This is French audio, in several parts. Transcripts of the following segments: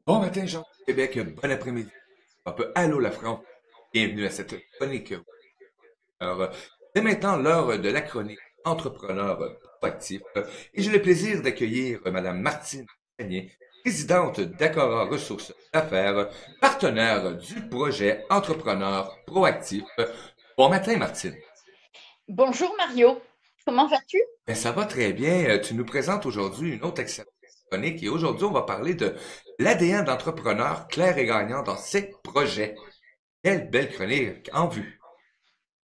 Bon matin, Jean Québec, bon après-midi. Un peu allô la France. Bienvenue à cette chronique. Alors, c'est maintenant l'heure de la chronique entrepreneur proactif et j'ai le plaisir d'accueillir Madame Martine Gagné, présidente d'Acora Ressources d'affaires, partenaire du projet entrepreneur proactif. Bon matin, Martine. Bonjour Mario, comment vas-tu? Ben, ça va très bien. Tu nous présentes aujourd'hui une autre excellente chronique et aujourd'hui, on va parler de l'ADN d'entrepreneur clair et gagnant dans ses projets. Quelle belle chronique en vue.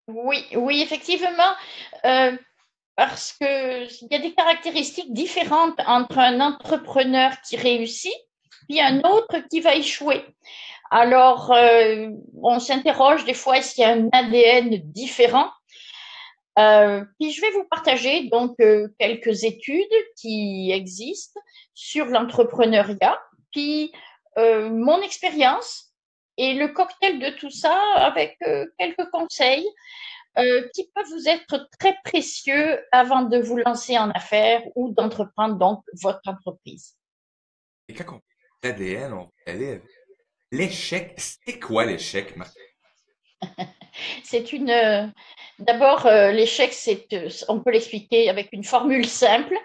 Oui, oui, effectivement, euh, parce que il y a des caractéristiques différentes entre un entrepreneur qui réussit puis un autre qui va échouer. Alors, on s'interroge des fois est-ce qu'il y a un ADN différent? Puis je vais vous partager donc quelques études qui existent sur l'entrepreneuriat, puis mon expérience et le cocktail de tout ça avec quelques conseils qui peuvent vous être très précieux avant de vous lancer en affaires ou d'entreprendre donc votre entreprise. Et quand on parle d'ADN, on va aller avec l'échec. C'est quoi l'échec, Marc? C'est une d'abord l'échec, on peut l'expliquer avec une formule simple.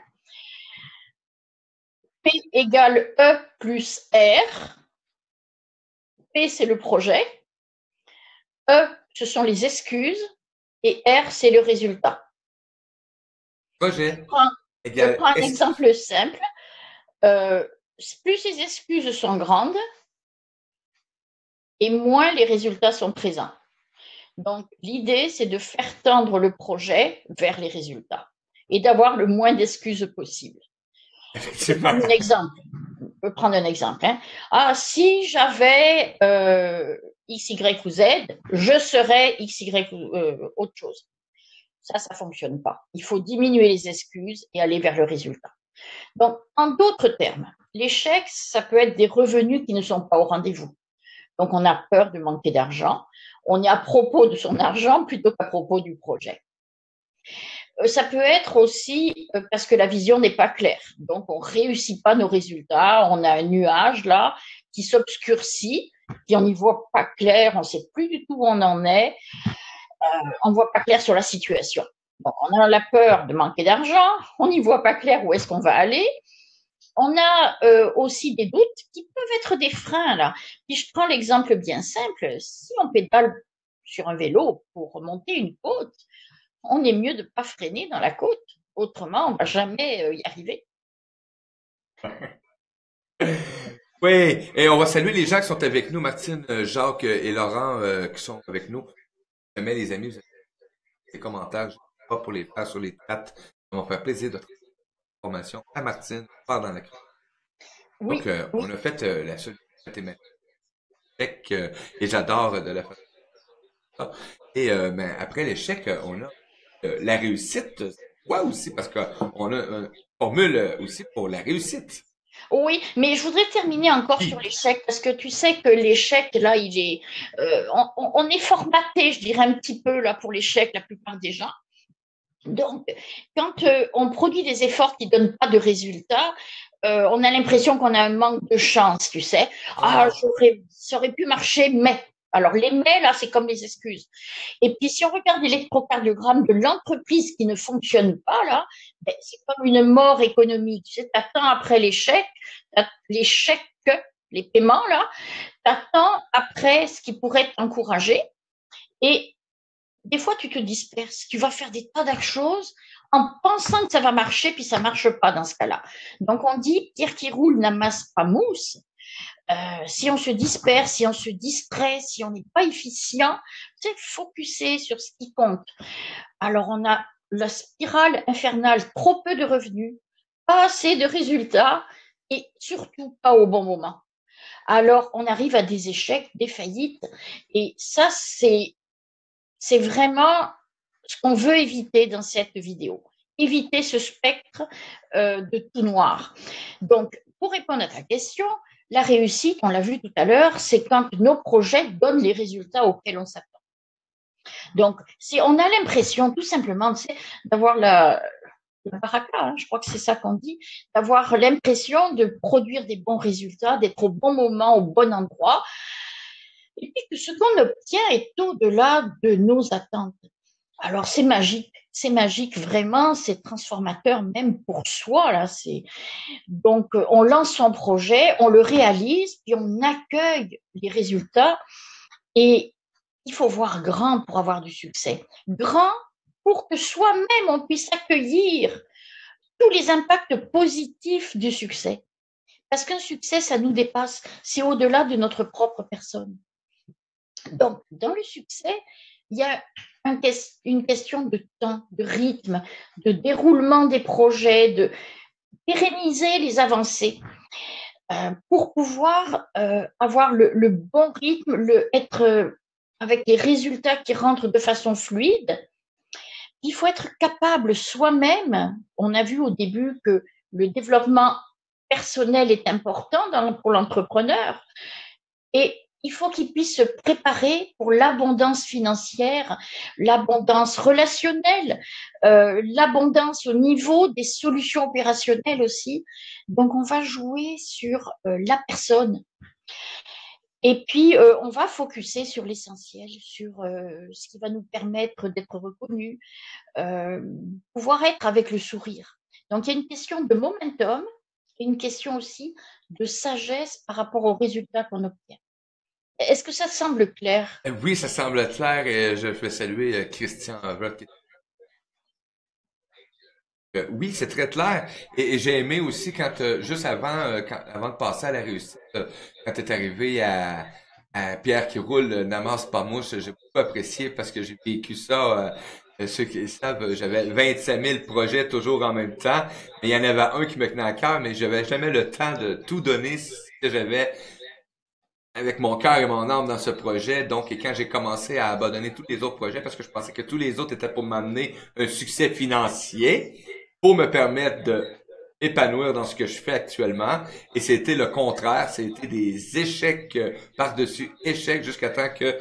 P égale E plus R. P c'est le projet, E ce sont les excuses et R c'est le résultat. Je Projet prends, je égale prends un excuse. exemple simple. Euh, Plus les excuses sont grandes et moins les résultats sont présents. Donc, l'idée, c'est de faire tendre le projet vers les résultats et d'avoir le moins d'excuses possible. Je peux Effectivement. prendre un exemple. Je peux prendre un exemple. Hein. Ah, si j'avais X, Y ou Z, je serais X, Y ou autre chose. Ça fonctionne pas. Il faut diminuer les excuses et aller vers le résultat. Donc, en d'autres termes, l'échec, ça peut être des revenus qui ne sont pas au rendez-vous. Donc, on a peur de manquer d'argent. On est à propos de son argent plutôt qu'à propos du projet. Ça peut être aussi parce que la vision n'est pas claire. Donc, on ne réussit pas nos résultats. On a un nuage là qui s'obscurcit, puis on n'y voit pas clair. On ne sait plus du tout où on en est. On ne voit pas clair sur la situation. Donc, on a la peur de manquer d'argent. On n'y voit pas clair où est-ce qu'on va aller. On a aussi des doutes qui peuvent être des freins là. Puis je prends l'exemple bien simple. Si on pédale sur un vélo pour remonter une côte, on est mieux de ne pas freiner dans la côte. Autrement, on ne va jamais y arriver. Oui, et on va saluer les gens qui sont avec nous, Martine, Jacques et Laurent qui sont avec nous. Jamais les amis, vous avez des commentaires, je sais pas pour les faire sur les chats. Ça va me faire plaisir de transmettre l'information à Martine pendant la chronique. Donc, Oui, on oui. a fait la solution mathématique et j'adore de la faire ça. Et ben, après l'échec, on a la réussite. Ouais aussi, parce qu'on a une formule aussi pour la réussite. Oui, mais je voudrais terminer encore sur Oui. l'échec parce que tu sais que l'échec, là, on est formaté, je dirais un petit peu là pour l'échec, la plupart des gens. Donc, quand on produit des efforts qui ne donnent pas de résultats, on a l'impression qu'on a un manque de chance, tu sais. Ah, Ah, ça aurait pu marcher, mais. Alors, les mais, là, c'est comme les excuses. Et puis, si on regarde l'électrocardiogramme de l'entreprise qui ne fonctionne pas, là, ben, c'est comme une mort économique. Tu sais, t'attends après l'échec, les paiements, là, t'attends après ce qui pourrait t'encourager. Et des fois, tu te disperses, tu vas faire des tas de choses en pensant que ça va marcher, puis ça marche pas dans ce cas-là. Donc, on dit, pierre qui roule n'amasse pas mousse. Si on se disperse, si on se distrait, si on n'est pas efficient, c'est focuser sur ce qui compte. Alors, on a la spirale infernale, trop peu de revenus, pas assez de résultats et surtout pas au bon moment. Alors, on arrive à des échecs, des faillites, et ça, c'est vraiment ce qu'on veut éviter dans cette vidéo. Éviter ce spectre de tout noir. Donc, pour répondre à ta question, la réussite, on l'a vu tout à l'heure, c'est quand nos projets donnent les résultats auxquels on s'attend. Donc, si on a l'impression tout simplement d'avoir la baraka, hein, je crois que c'est ça qu'on dit, d'avoir l'impression de produire des bons résultats, d'être au bon moment, au bon endroit, et puis que ce qu'on obtient est au-delà de nos attentes. Alors c'est magique vraiment, c'est transformateur même pour soi là. Donc on lance son projet, on le réalise, puis on accueille les résultats. Et il faut voir grand pour avoir du succès. Grand pour que soi-même on puisse accueillir tous les impacts positifs du succès. Parce qu'un succès, ça nous dépasse, c'est au-delà de notre propre personne. Donc, dans le succès, il y a une question de temps, de rythme, de déroulement des projets, de pérenniser les avancées pour pouvoir avoir le bon rythme, être avec des résultats qui rentrent de façon fluide. Il faut être capable soi-même. On a vu au début que le développement personnel est important pour l'entrepreneur et il faut qu'il puisse se préparer pour l'abondance financière, l'abondance relationnelle, l'abondance au niveau des solutions opérationnelles aussi. Donc, on va jouer sur la personne. Et puis, on va focuser sur l'essentiel, sur ce qui va nous permettre d'être reconnus, pouvoir être avec le sourire. Donc, il y a une question de momentum et une question aussi de sagesse par rapport aux résultats qu'on obtient. Est-ce que ça semble clair? Oui, ça semble clair et je vais saluer Christian Rock. Oui, c'est très clair. Et j'ai aimé aussi quand, juste avant, avant de passer à la réussite, quand tu es arrivé à Pierre qui roule, n'amasse pas mouche, j'ai beaucoup apprécié parce que j'ai vécu ça. Ceux qui le savent, j'avais 25 000 projets toujours en même temps, mais il y en avait un qui me tenait à cœur, mais j'avais jamais le temps de tout donner ce que j'avais avec mon cœur et mon âme dans ce projet. Donc, et quand j'ai commencé à abandonner tous les autres projets parce que je pensais que tous les autres étaient pour m'amener un succès financier, pour me permettre de épanouir dans ce que je fais actuellement. Et c'était le contraire. C'était des échecs par-dessus échecs jusqu'à temps que,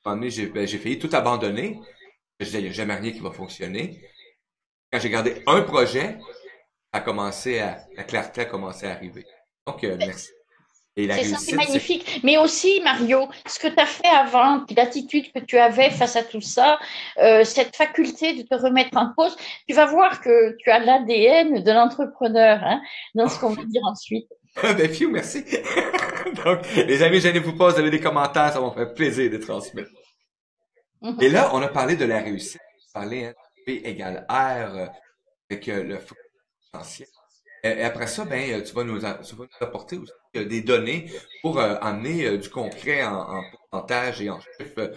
à un moment donné, j'ai failli tout abandonner. Je disais, il n'y a jamais rien qui va fonctionner. Quand j'ai gardé un projet, la clarté a commencé à arriver. Donc, merci. Et la C'est ça, c'est réussite, c'est magnifique. Mais aussi, Mario, ce que tu as fait avant, l'attitude que tu avais face à tout ça, cette faculté de te remettre en cause, tu vas voir que tu as l'ADN de l'entrepreneur, hein, dans ce qu'on va dire ensuite. ben, Fiu, merci. Donc, les amis, gênez-vous pas, vous avez des commentaires, ça va me faire plaisir de transmettre. Et là, on a parlé de la réussite. On a parlé, hein, P égale R, avec le potentiel. Et après ça, ben, tu vas nous apporter aussi des données pour amener du concret en pourcentage et en chiffres.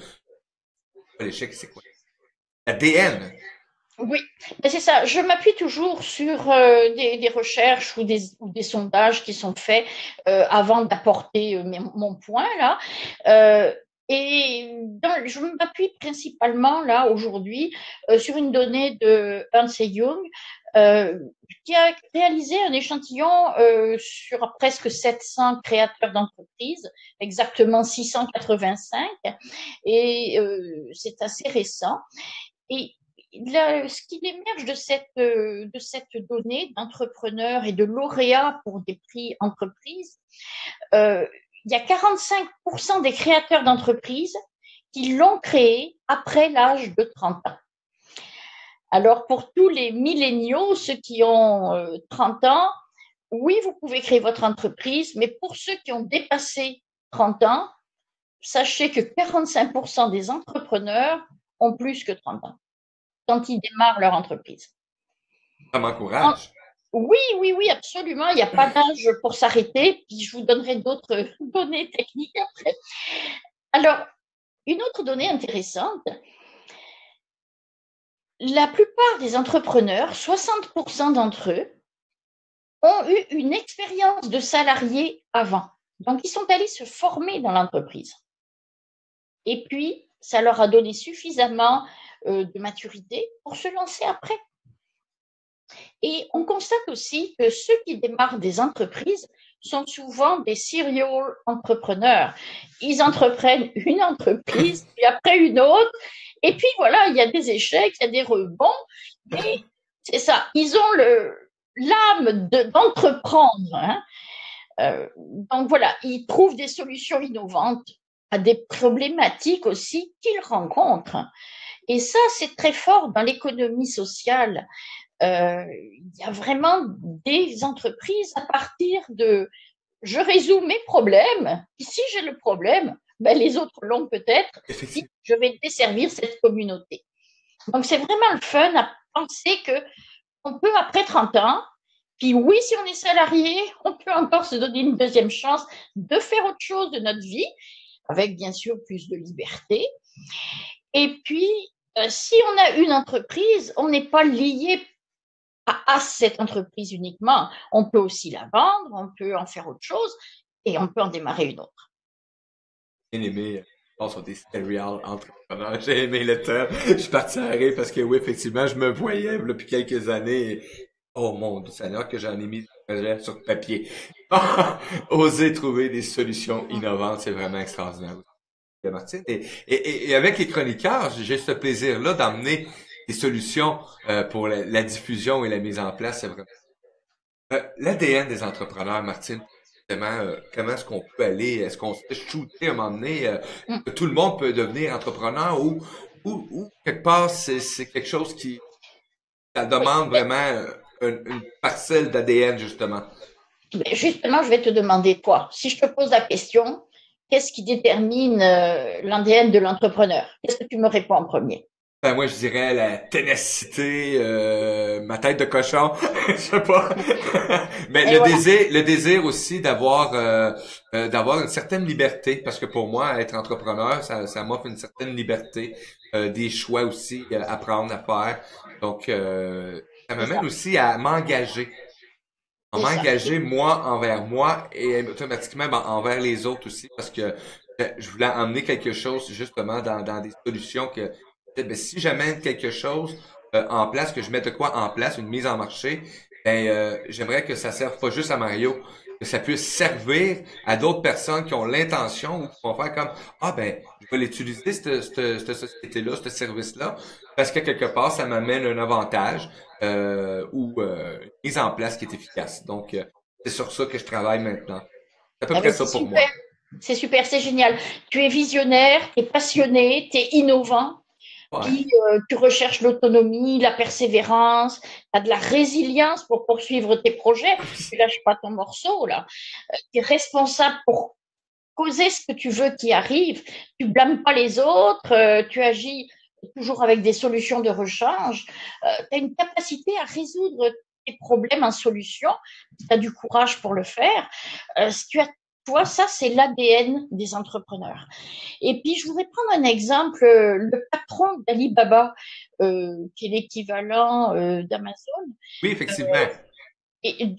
L'échec, c'est quoi? L'ADN. Oui, c'est ça. Je m'appuie toujours sur des recherches ou des sondages qui sont faits avant d'apporter mon point là. Je m'appuie principalement là aujourd'hui sur une donnée de Ernst Young euh, qui a réalisé un échantillon sur presque 700 créateurs d'entreprises, exactement 685, et c'est assez récent. Et ce qui émerge de cette donnée d'entrepreneurs et de lauréats pour des prix entreprises, il y a 45% des créateurs d'entreprises qui l'ont créé après l'âge de 30 ans. Alors, pour tous les milléniaux, ceux qui ont 30 ans, oui, vous pouvez créer votre entreprise, mais pour ceux qui ont dépassé 30 ans, sachez que 45% des entrepreneurs ont plus que 30 ans quand ils démarrent leur entreprise. Ça m'encourage. Oui, oui, oui, absolument. Il n'y a pas d'âge pour s'arrêter. Puis je vous donnerai d'autres données techniques après. Alors, une autre donnée intéressante, la plupart des entrepreneurs, 60% d'entre eux, ont eu une expérience de salarié avant. Donc, ils sont allés se former dans l'entreprise. Et puis, ça leur a donné suffisamment de maturité pour se lancer après. Et on constate aussi que ceux qui démarrent des entreprises sont souvent des serial entrepreneurs. Ils entreprennent une entreprise, puis après une autre, et puis voilà, il y a des échecs, il y a des rebonds, mais C'est ça. Ils ont l'âme d'entreprendre. Hein. Donc voilà, ils trouvent des solutions innovantes à des problématiques aussi qu'ils rencontrent. Et ça, c'est très fort dans l'économie sociale. Il y a vraiment des entreprises à partir de je résous mes problèmes, et si j'ai le problème, ben les autres l'ont peut-être, puis je vais desservir cette communauté. Donc c'est vraiment le fun à penser que on peut après 30 ans, puis oui, si on est salarié, on peut encore se donner une deuxième chance de faire autre chose de notre vie, avec bien sûr plus de liberté. Et puis, si on a une entreprise, on n'est pas lié à cette entreprise uniquement. On peut aussi la vendre, on peut en faire autre chose et on peut en démarrer une autre. J'ai aimé, on sur des serial entrepreneurs. J'ai aimé le terme. Je suis parti à rire parce que oui, effectivement, je me voyais depuis quelques années. Oh mon Dieu Seigneur, que j'en ai mis sur papier. Oser trouver des solutions innovantes, c'est vraiment extraordinaire. Martine. Et avec les chroniqueurs, j'ai ce plaisir-là d'emmener des solutions pour la diffusion et la mise en place. C'est vraiment l'ADN des entrepreneurs, Martine. Comment est-ce qu'on peut aller? Est-ce qu'on se fait shooter à un moment donné? Que tout le monde peut devenir entrepreneur ou quelque part c'est quelque chose qui ça demande vraiment une parcelle d'ADN justement. Mais justement, je vais te demander, toi, si je te pose la question, qu'est-ce qui détermine l'ADN de l'entrepreneur? Qu'est-ce que tu me réponds en premier? Ben moi je dirais la ténacité, ma tête de cochon, je sais pas. Mais Et voilà. le désir aussi d'avoir une certaine liberté, parce que pour moi être entrepreneur, ça m'offre une certaine liberté, des choix aussi à prendre, à faire. Donc ça C'est m'amène ça. aussi à m'engager, C'est ça. moi envers moi et automatiquement envers les autres aussi, parce que je voulais emmener quelque chose justement dans des solutions que ben, si j'amène quelque chose en place, que je mette de quoi en place, une mise en marché, ben j'aimerais que ça serve pas juste à Mario, que ça puisse servir à d'autres personnes qui ont l'intention ou qui vont faire comme ah ben je vais l'utiliser cette société-là, ce service-là, parce que quelque part ça m'amène un avantage ou une mise en place qui est efficace. Donc c'est sur ça que je travaille maintenant. C'est à peu Ah près ben, ça c'est pour super. moi. C'est super, c'est génial. Tu es visionnaire, tu es passionné, tu es innovant. Ouais. Puis tu recherches l'autonomie, la persévérance, tu as de la résilience pour poursuivre tes projets, tu lâches pas ton morceau là. Tu es responsable pour causer ce que tu veux qui arrive, tu blâmes pas les autres, tu agis toujours avec des solutions de rechange, tu as une capacité à résoudre tes problèmes en solution, tu as du courage pour le faire. Si tu as, toi, ça, c'est l'ADN des entrepreneurs. Et puis, je voudrais prendre un exemple, le patron d'Alibaba, qui est l'équivalent d'Amazon, Oui, effectivement. et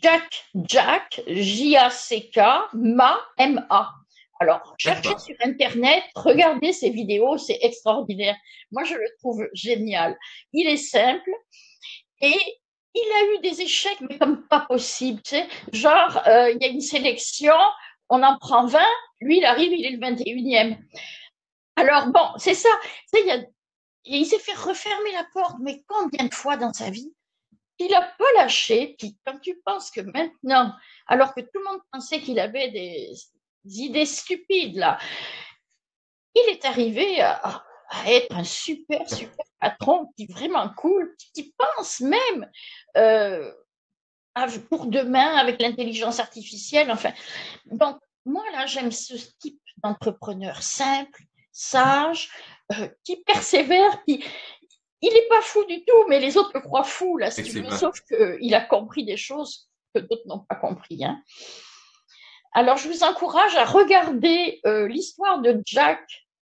Jack, J-A-C-K, Ma, M-A. Alors, cherchez D'accord. sur Internet, regardez ses vidéos, c'est extraordinaire. Moi, je le trouve génial. Il est simple et il a eu des échecs, mais comme pas possible. Tu sais. Genre, il y a une sélection, on en prend 20, lui, il arrive, il est le 21e. Alors, bon, c'est ça. Tu sais, il s'est fait refermer la porte, mais combien de fois dans sa vie il n'a pas lâché. Puis quand tu penses que maintenant, alors que tout le monde pensait qu'il avait des idées stupides, là, il est arrivé à être un super, super patron qui est vraiment cool, qui pense même euh, pour demain avec l'intelligence artificielle. Enfin, donc, moi, là, j'aime ce type d'entrepreneur simple, sage, qui persévère, qui, il n'est pas fou du tout, mais les autres le croient fou, là, si tu veux, Effectivement. sauf qu'il a compris des choses que d'autres n'ont pas compris. Hein. Alors, je vous encourage à regarder l'histoire de Jack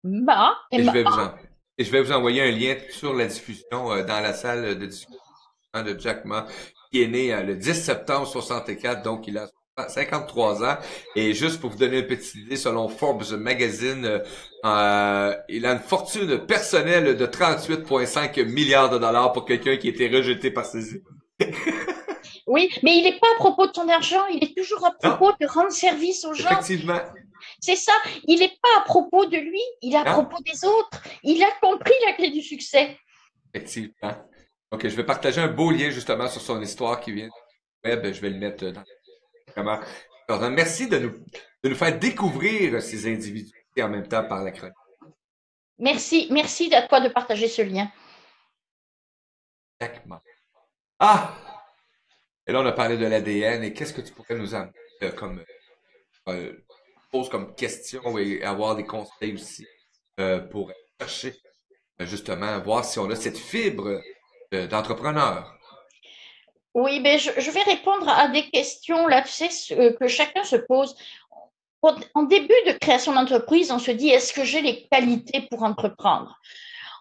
Ma, Et je M-A. vais et je vais vous envoyer un lien sur la diffusion dans la salle de discussion de Jack Ma, qui est né le 10 septembre 64, donc il a 53 ans. Et juste pour vous donner une petite idée, selon Forbes Magazine, il a une fortune personnelle de 38,5 milliards de dollars pour quelqu'un qui a été rejeté par ses idées. Oui, mais il n'est pas à propos de ton argent, il est toujours à Non, propos de rendre service aux gens. effectivement. C'est ça, il n'est pas à propos de lui, il est à Non, propos des autres. Il a compris la clé du succès. effectivement. Ok, je vais partager un beau lien justement sur son histoire qui vient du web. Je vais le mettre dans vraiment. Alors, merci de nous faire découvrir ces individus et en même temps par la chronique. Merci, merci à toi de partager ce lien. Exactement. Ah! Et là, on a parlé de l'ADN et qu'est-ce que tu pourrais nous amener comme euh, pose comme question et avoir des conseils aussi pour chercher justement voir si on a cette fibre d'entrepreneur. Oui, mais je vais répondre à des questions là, tu sais, que chacun se pose. En début de création d'entreprise, on se dit, est-ce que j'ai les qualités pour entreprendre?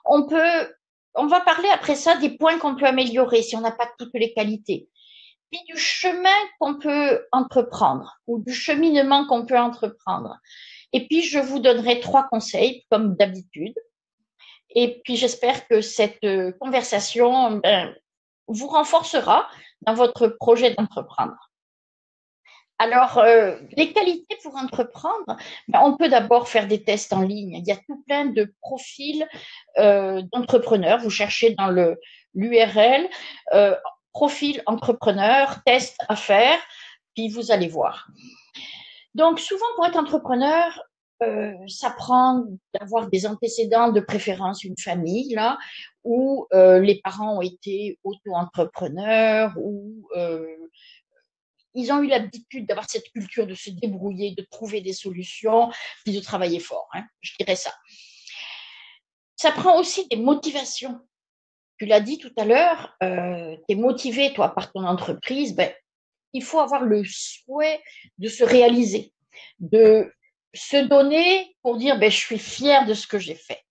On peut, on va parler après ça des points qu'on peut améliorer si on n'a pas toutes les qualités. Puis du chemin qu'on peut entreprendre ou du cheminement qu'on peut entreprendre. Et puis, je vous donnerai 3 conseils, comme d'habitude. Et puis, j'espère que cette conversation vous renforcera dans votre projet d'entreprendre. Alors, les qualités pour entreprendre, on peut d'abord faire des tests en ligne. Il y a tout plein de profils d'entrepreneurs. Vous cherchez dans l'URL profil entrepreneur, test à faire, puis vous allez voir. Donc, souvent, pour être entrepreneur, ça prend d'avoir des antécédents, de préférence une famille, là, où les parents ont été auto-entrepreneurs, ou ils ont eu l'habitude d'avoir cette culture de se débrouiller, de trouver des solutions, puis de travailler fort, hein, je dirais ça. Ça prend aussi des motivations. Tu l'as dit tout à l'heure, tu es motivé, toi, par ton entreprise, il faut avoir le souhait de se réaliser, de se donner pour dire, je suis fier de ce que j'ai fait.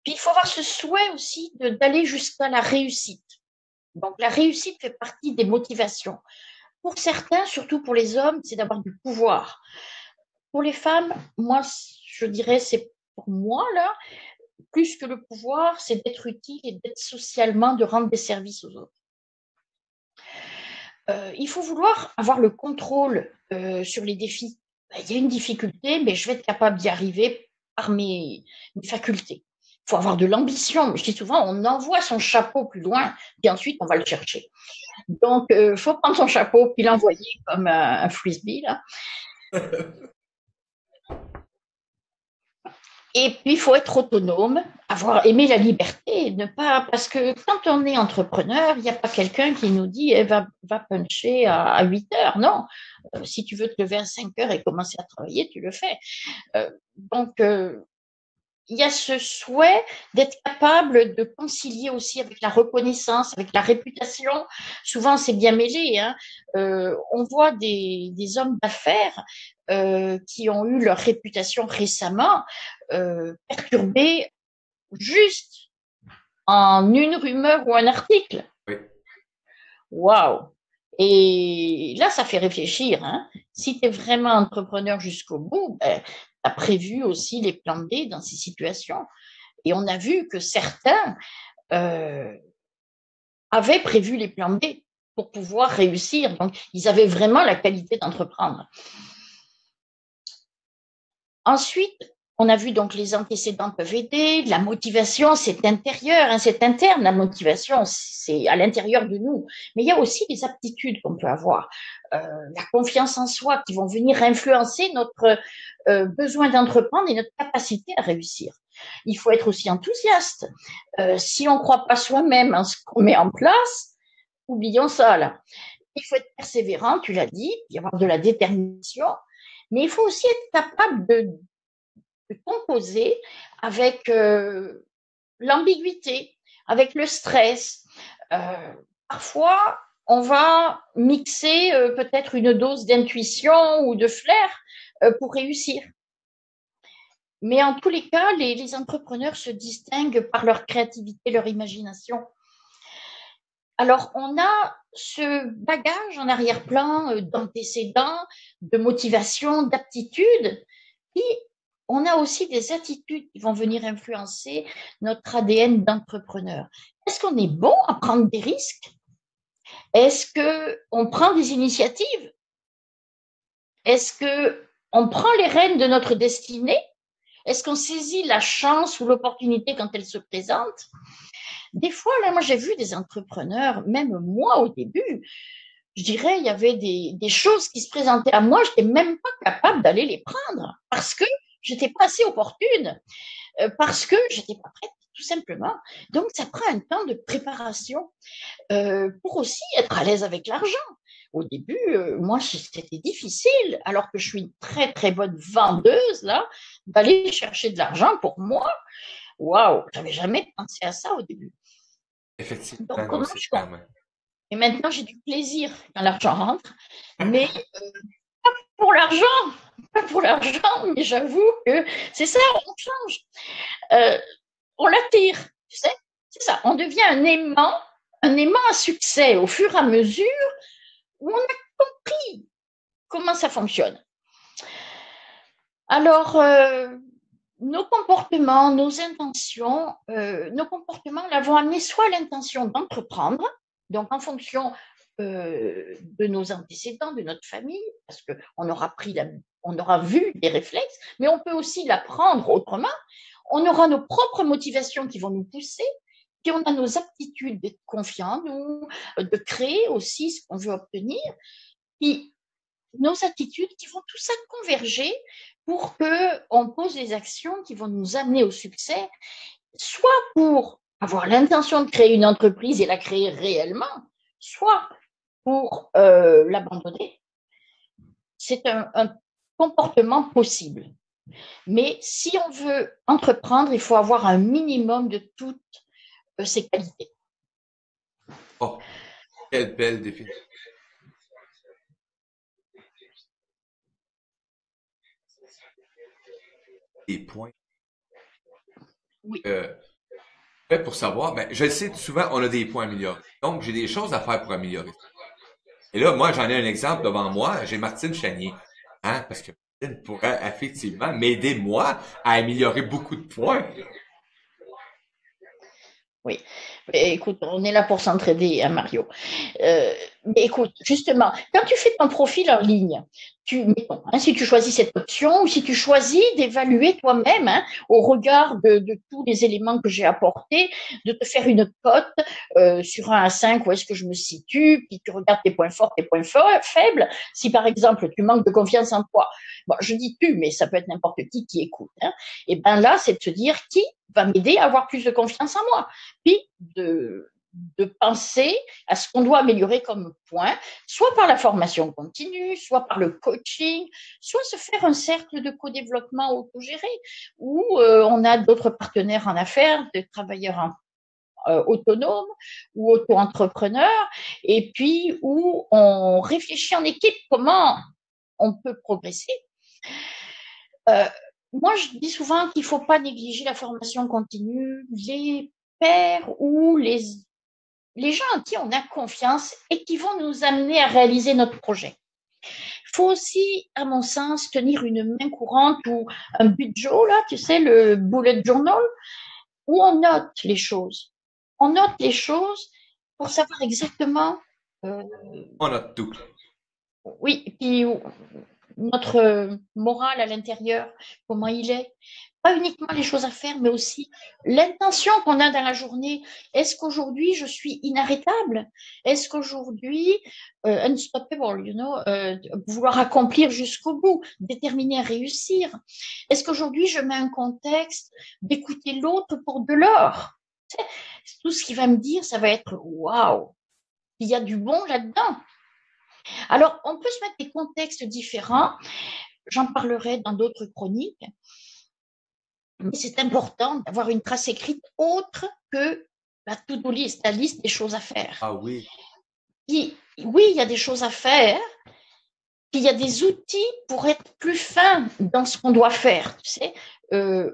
Puis il faut avoir ce souhait aussi d'aller jusqu'à la réussite. Donc la réussite fait partie des motivations. Pour certains, surtout pour les hommes, c'est d'avoir du pouvoir. Pour les femmes, moi, je dirais, c'est pour moi, là, plus que le pouvoir, c'est d'être utile et d'être socialement, de rendre des services aux autres. Il faut vouloir avoir le contrôle sur les défis. Il y a une difficulté, mais je vais être capable d'y arriver par mes facultés. Il faut avoir de l'ambition. Je dis souvent, on envoie son chapeau plus loin, puis ensuite on va le chercher. Donc, il faut prendre son chapeau puis l'envoyer comme un frisbee, là. Et puis, il faut être autonome, avoir aimé la liberté, ne pas, parce que quand on est entrepreneur, il n'y a pas quelqu'un qui nous dit va puncher à 8 heures. Non, si tu veux te lever à 5 heures et commencer à travailler, tu le fais. Donc, il y a ce souhait d'être capable de concilier aussi avec la reconnaissance, avec la réputation. Souvent, c'est bien mêlé, hein. On voit des hommes d'affaires qui ont eu leur réputation récemment perturbée juste en une rumeur ou un article. Oui. Waouh! Et là, ça fait réfléchir, hein. Si tu es vraiment entrepreneur jusqu'au bout, tu as prévu aussi les plans B dans ces situations. Et on a vu que certains avaient prévu les plans B pour pouvoir réussir. Donc, ils avaient vraiment la qualité d'entreprendre. Ensuite, on a vu donc les antécédents peuvent aider, la motivation, c'est intérieur, hein, c'est interne, la motivation, c'est à l'intérieur de nous. Mais il y a aussi les aptitudes qu'on peut avoir, la confiance en soi qui vont venir influencer notre besoin d'entreprendre et notre capacité à réussir. Il faut être aussi enthousiaste. Si on ne croit pas soi-même en ce qu'on met en place, oublions ça là. Il faut être persévérant, tu l'as dit, y avoir de la détermination, mais il faut aussi être capable de composer avec l'ambiguïté, avec le stress. Parfois, on va mixer peut-être une dose d'intuition ou de flair pour réussir. Mais en tous les cas, les entrepreneurs se distinguent par leur créativité, leur imagination. Alors, on a ce bagage en arrière-plan d'antécédents, de motivation, d'aptitude, qui on a aussi des attitudes qui vont venir influencer notre ADN d'entrepreneur. Est-ce qu'on est bon à prendre des risques? Est-ce qu'on prend des initiatives? Est-ce qu'on prend les rênes de notre destinée? Est-ce qu'on saisit la chance ou l'opportunité quand elle se présente? Des fois, là, moi, j'ai vu des entrepreneurs, même moi au début, je dirais, il y avait des choses qui se présentaient à moi, je n'étais même pas capable d'aller les prendre parce que je n'étais pas assez opportune, parce que je n'étais pas prête, tout simplement. Donc, ça prend un temps de préparation pour aussi être à l'aise avec l'argent. Au début, moi, c'était difficile, alors que je suis une très, très bonne vendeuse, là, d'aller chercher de l'argent pour moi. Waouh, j'avais jamais pensé à ça au début. Effectivement, Donc, non, comment c'est je compte? clairement. Et maintenant, j'ai du plaisir quand l'argent rentre, mais pour l'argent, pas pour l'argent, mais j'avoue que c'est ça, on change. Euh, on l'attire, tu sais, c'est ça. On devient un aimant à succès au fur et à mesure où on a compris comment ça fonctionne. Alors, nos comportements, nos comportements là, vont amener soit l'intention d'entreprendre, donc en fonction de nos antécédents, de notre famille, parce qu'on aura on aura vu des réflexes, mais on peut aussi l'apprendre autrement. On aura nos propres motivations qui vont nous pousser, puis on a nos aptitudes d'être confiants, de créer aussi ce qu'on veut obtenir, puis nos attitudes qui vont tout ça converger pour qu'on pose les actions qui vont nous amener au succès, soit pour avoir l'intention de créer une entreprise et la créer réellement, soit pour l'abandonner. C'est un comportement possible. Mais si on veut entreprendre, il faut avoir un minimum de toutes ces qualités. Oh, quelle belle définition des points. Oui. Pour savoir, ben, je le sais, souvent, on a des points à améliorer. Donc, j'ai des choses à faire pour améliorer. Et là, moi, j'en ai un exemple devant moi. J'ai Martine Chanier. Hein, parce que Martine pourrait effectivement m'aider, moi, à améliorer beaucoup de points. Oui. Écoute, on est là pour s'entraider, hein, Mario. Mais écoute, justement, quand tu fais ton profil en ligne, mettons, hein, si tu choisis cette option ou si tu choisis d'évaluer toi-même, hein, au regard de tous les éléments que j'ai apportés, de te faire une cote sur 1 à 5, où est-ce que je me situe, puis tu regardes tes points forts, tes points faibles. Si par exemple tu manques de confiance en toi, bon, je dis tu, mais ça peut être n'importe qui écoute. Hein, et ben là, c'est de se dire qui va m'aider à avoir plus de confiance en moi, puis de penser à ce qu'on doit améliorer comme point, soit par la formation continue, soit par le coaching, soit se faire un cercle de co-développement autogéré, où on a d'autres partenaires en affaires, des travailleurs autonomes ou auto-entrepreneurs, et puis où on réfléchit en équipe comment on peut progresser. Euh, Moi, je dis souvent qu'il ne faut pas négliger la formation continue, les pairs ou les gens en qui on a confiance et qui vont nous amener à réaliser notre projet. Il faut aussi, à mon sens, tenir une main courante ou un budget, là, tu sais, le bullet journal, où on note les choses. On note les choses pour savoir exactement, euh, On a tout. oui, et puis notre moral à l'intérieur, comment il est. Pas uniquement les choses à faire, mais aussi l'intention qu'on a dans la journée. Est-ce qu'aujourd'hui, je suis inarrêtable? Est-ce qu'aujourd'hui, unstoppable, vouloir accomplir jusqu'au bout, déterminé à réussir? Est-ce qu'aujourd'hui, je mets un contexte d'écouter l'autre pour de l'or? Tout ce qui va me dire, ça va être waouh, il y a du bon là-dedans. Alors, on peut se mettre des contextes différents. J'en parlerai dans d'autres chroniques. Mais c'est important d'avoir une trace écrite autre que la to-do list, la liste des choses à faire. Ah oui. Oui, il y a des choses à faire, puis il y a des outils pour être plus fin dans ce qu'on doit faire. Tu sais, euh,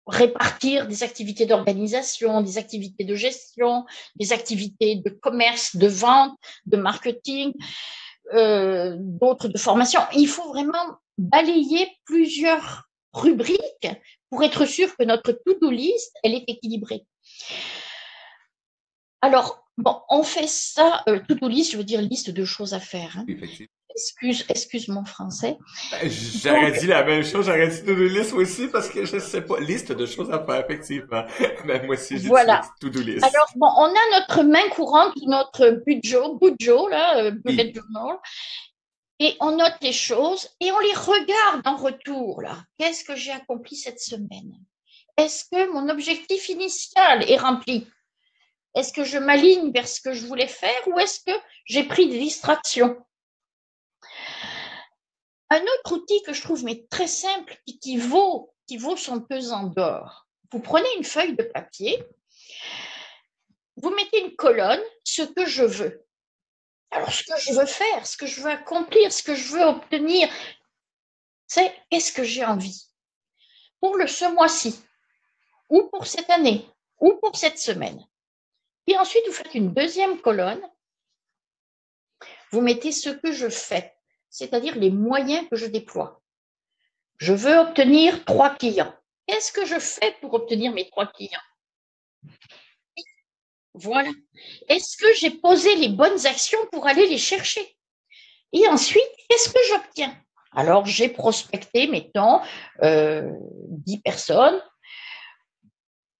répartir des activités d'organisation, des activités de gestion, des activités de commerce, de vente, de marketing, d'autres de formation. Il faut vraiment balayer plusieurs rubriques pour être sûr que notre to-do list, elle est équilibrée. Alors, bon, on fait ça, to-do list, je veux dire liste de choses à faire. Hein. Effectivement. excuse mon français. J'aurais Donc, dit la même chose, j'aurais dit to-do list aussi parce que je sais pas, liste de choses à faire, effectivement. Mais moi aussi, voilà. j'utilise to-do list. Alors, bon, on a notre main courante, notre Bujo, là, bullet Oui. journal, et on note les choses et on les regarde en retour, là. Qu'est-ce que j'ai accompli cette semaine? Est-ce que mon objectif initial est rempli? Est-ce que je m'aligne vers ce que je voulais faire ou est-ce que j'ai pris des distractions? Un autre outil que je trouve mais très simple et qui vaut son pesant d'or. Vous prenez une feuille de papier, vous mettez une colonne, ce que je veux. Alors, ce que je veux faire, ce que je veux accomplir, ce que je veux obtenir, c'est qu'est-ce que j'ai envie pour ce mois-ci, ou pour cette année, ou pour cette semaine. Et ensuite, vous faites une deuxième colonne, vous mettez ce que je fais, c'est-à-dire les moyens que je déploie. Je veux obtenir 3 clients. Qu'est-ce que je fais pour obtenir mes 3 clients? Voilà. Est-ce que j'ai posé les bonnes actions pour aller les chercher? Et ensuite, qu'est-ce que j'obtiens? Alors, j'ai prospecté, mettons, 10 personnes.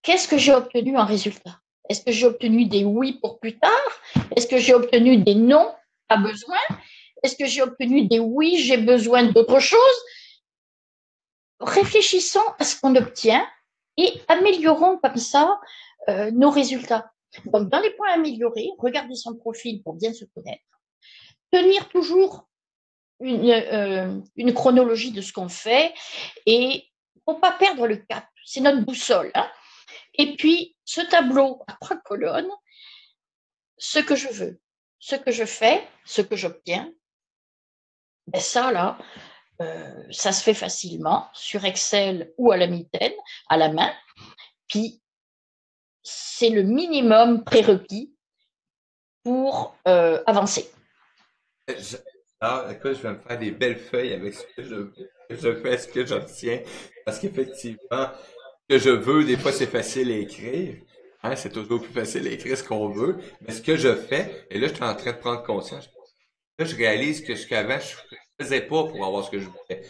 Qu'est-ce que j'ai obtenu en résultat? Est-ce que j'ai obtenu des oui pour plus tard? Est-ce que j'ai obtenu des non, pas besoin? Est-ce que j'ai obtenu des oui, j'ai besoin d'autre chose? Réfléchissons à ce qu'on obtient et améliorons comme ça nos résultats. Donc, dans les points améliorés, regarder son profil pour bien se connaître, tenir toujours une chronologie de ce qu'on fait et pour pas perdre le cap. C'est notre boussole. Hein. Et puis, ce tableau à 3 colonnes, ce que je veux, ce que je fais, ce que j'obtiens, ben ça, là, ça se fait facilement sur Excel ou à la mitaine, à la main. Puis, c'est le minimum prérequis pour avancer. Je- Alors, écoute, je vais me faire des belles feuilles avec ce que je fais, ce que j'obtiens. Parce qu'effectivement, ce que je veux, des fois, c'est facile à écrire. Hein, c'est toujours plus facile à écrire ce qu'on veut. Mais ce que je fais, et là, je suis en train de prendre conscience. Là, je réalise que ce qu'avant, je faisais pas pour avoir ce que je voulais.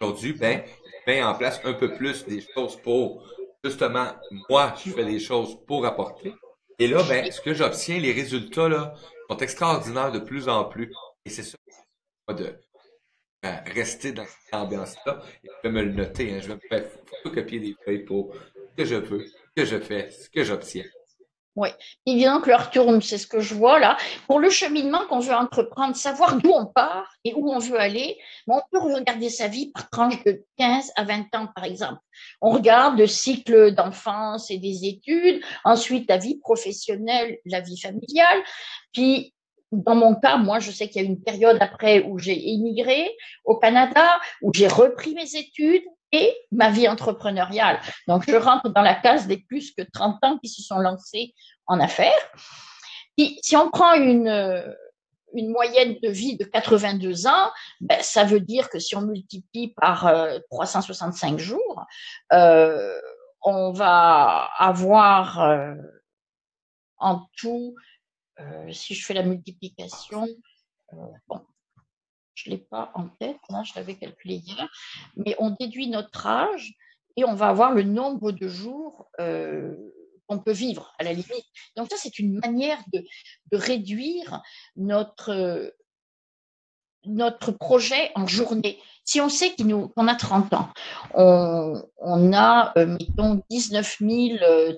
Aujourd'hui, ben, je mets en place un peu plus des choses pour, justement, moi, je fais des choses pour apporter. Et là, ben, ce que j'obtiens, les résultats, là, sont extraordinaires de plus en plus. Et c'est ça, moi, de rester dans cette ambiance-là. Et je vais me le noter, hein. Je vais me faire photocopier des feuilles pour ce que je veux, ce que je fais, ce que j'obtiens. Oui, évidemment que l'heure tourne, c'est ce que je vois là. Pour le cheminement qu'on veut entreprendre, savoir d'où on part et où on veut aller, on peut regarder sa vie par tranche de 15 à 20 ans, par exemple. On regarde le cycle d'enfance et des études, ensuite la vie professionnelle, la vie familiale, puis dans mon cas, moi, je sais qu'il y a une période après où j'ai immigré au Canada, où j'ai repris mes études et ma vie entrepreneuriale. Donc, je rentre dans la case des plus que 30 ans qui se sont lancés en affaires. Et si on prend une moyenne de vie de 82 ans, ben, ça veut dire que si on multiplie par 365 jours, euh, on va avoir en tout, si je fais la multiplication, bon, je ne l'ai pas en tête, hein, je l'avais calculé hier, mais on déduit notre âge et on va avoir le nombre de jours qu'on peut vivre à la limite. Donc ça, c'est une manière de réduire notre projet en journée. Si on sait qu'on a 30 ans, on a, mettons, 19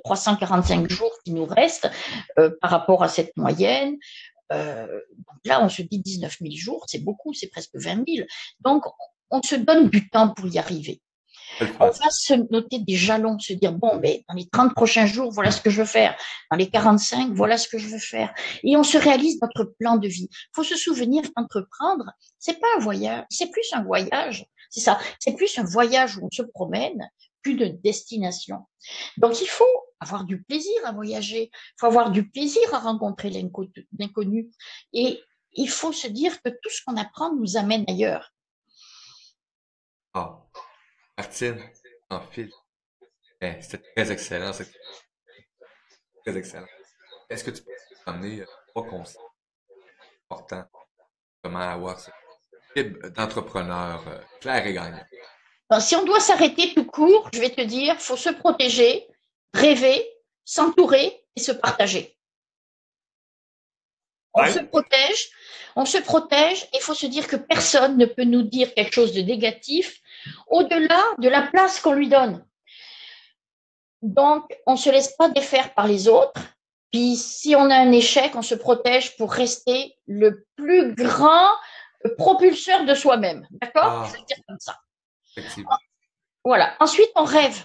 345 jours qui nous restent par rapport à cette moyenne. Donc là, on se dit 19 000 jours, c'est beaucoup, c'est presque 20 000. Donc, on se donne du temps pour y arriver. C'est le On fun. va se noter des jalons, se dire, bon, ben, dans les 30 prochains jours, voilà ce que je veux faire. Dans les 45, voilà ce que je veux faire. Et on se réalise notre plan de vie. Il faut se souvenir qu'entreprendre, c'est pas un voyage, c'est plus un voyage. C'est ça, c'est plus un voyage où on se promène qu'une destination. Donc, il faut avoir du plaisir à voyager, il faut avoir du plaisir à rencontrer l'inconnu. Et il faut se dire que tout ce qu'on apprend nous amène ailleurs. Ah, Martine, en fil. C'était très excellent, c'est très excellent. Est-ce que tu peux nous amener trois conseils importants, comment avoir ça? fibre d'entrepreneur clair et gagnant? Ben, si on doit s'arrêter tout court, je vais te dire, faut se protéger, rêver, s'entourer et se partager. On se Ouais. protège, on se protège, et il faut se dire que personne ne peut nous dire quelque chose de négatif au-delà de la place qu'on lui donne. Donc, on ne se laisse pas défaire par les autres. Puis, si on a un échec, on se protège pour rester le plus grand propulseur de soi-même. D'accord? Je Ah, vais le dire comme ça. effectivement. Voilà. Ensuite, on rêve.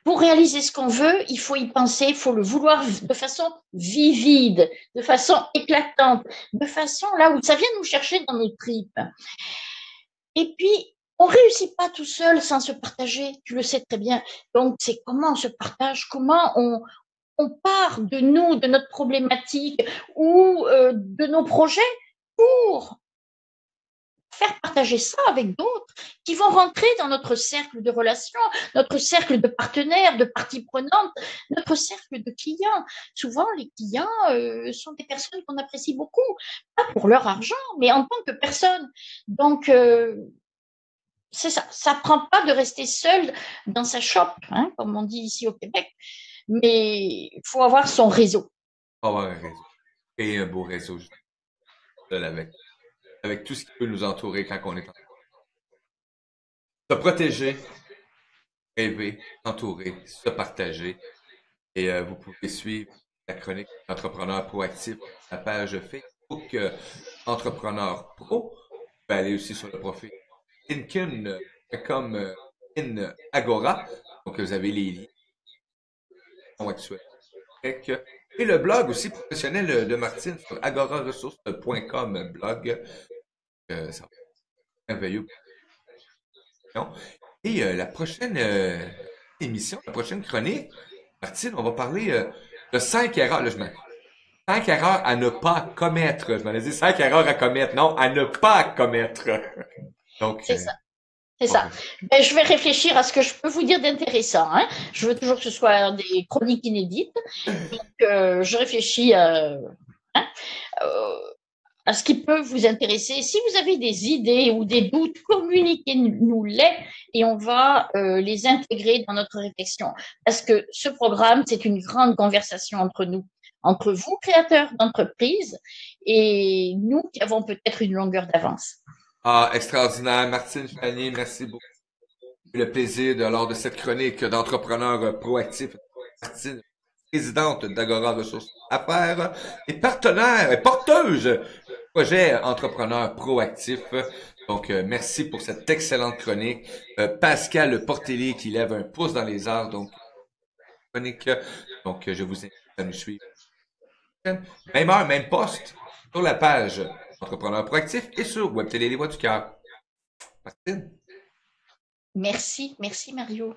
Pour réaliser ce qu'on veut, il faut y penser, il faut le vouloir de façon vivide, de façon éclatante, de façon là où ça vient nous chercher dans nos tripes. Et puis, on ne réussit pas tout seul sans se partager, tu le sais très bien. Donc, c'est comment on se partage, comment on part de nous, de notre problématique ou de nos projets pour faire partager ça avec d'autres qui vont rentrer dans notre cercle de relations, notre cercle de partenaires, de parties prenantes, notre cercle de clients. Souvent, les clients sont des personnes qu'on apprécie beaucoup, pas pour leur argent, mais en tant que personne. Donc, c'est ça. Ça ne prend pas de rester seul dans sa shop, hein, comme on dit ici au Québec, mais il faut avoir son réseau. Avoir un réseau. Et un beau réseau, seul avec tout ce qui peut nous entourer quand on est en se protéger, rêver, s'entourer, se partager. Et vous pouvez suivre la chronique Entrepreneur Proactif, la page Facebook Entrepreneur Pro. Vous pouvez aller aussi sur le profil Inkin.com in Agora. Donc vous avez les liens actuels. Et le blog aussi professionnel de Martine sur agoraressources.com blog. Ça va être merveilleux. Et la prochaine émission, la prochaine chronique, Martine, on va parler de 5 erreurs. Là, 5 erreurs à ne pas commettre. Je m'en ai dit 5 erreurs à commettre. Non, à ne pas commettre. Donc, C'est ça. C'est ça. Ben, je vais réfléchir à ce que je peux vous dire d'intéressant. Hein. Je veux toujours que ce soit des chroniques inédites. Donc, je réfléchis hein, euh, à ce qui peut vous intéresser. Si vous avez des idées ou des doutes, communiquez-nous-les et on va les intégrer dans notre réflexion. Parce que ce programme, c'est une grande conversation entre nous, entre vous, créateurs d'entreprise, et nous qui avons peut-être une longueur d'avance. extraordinaire. Martine Chanier, merci beaucoup. Le plaisir lors de cette chronique d'entrepreneur proactif. Martine, présidente d'Agora Ressources Affaires et partenaire et porteuse du projet entrepreneur proactif. Donc, merci pour cette excellente chronique. Pascal Portelli qui lève un pouce dans les airs. Donc, chronique. Donc, je vous invite à nous suivre. Même heure, même poste sur la page Entrepreneur Proactif et sur Web Télé Les Voix du Cœur. Martine. Merci, merci Mario.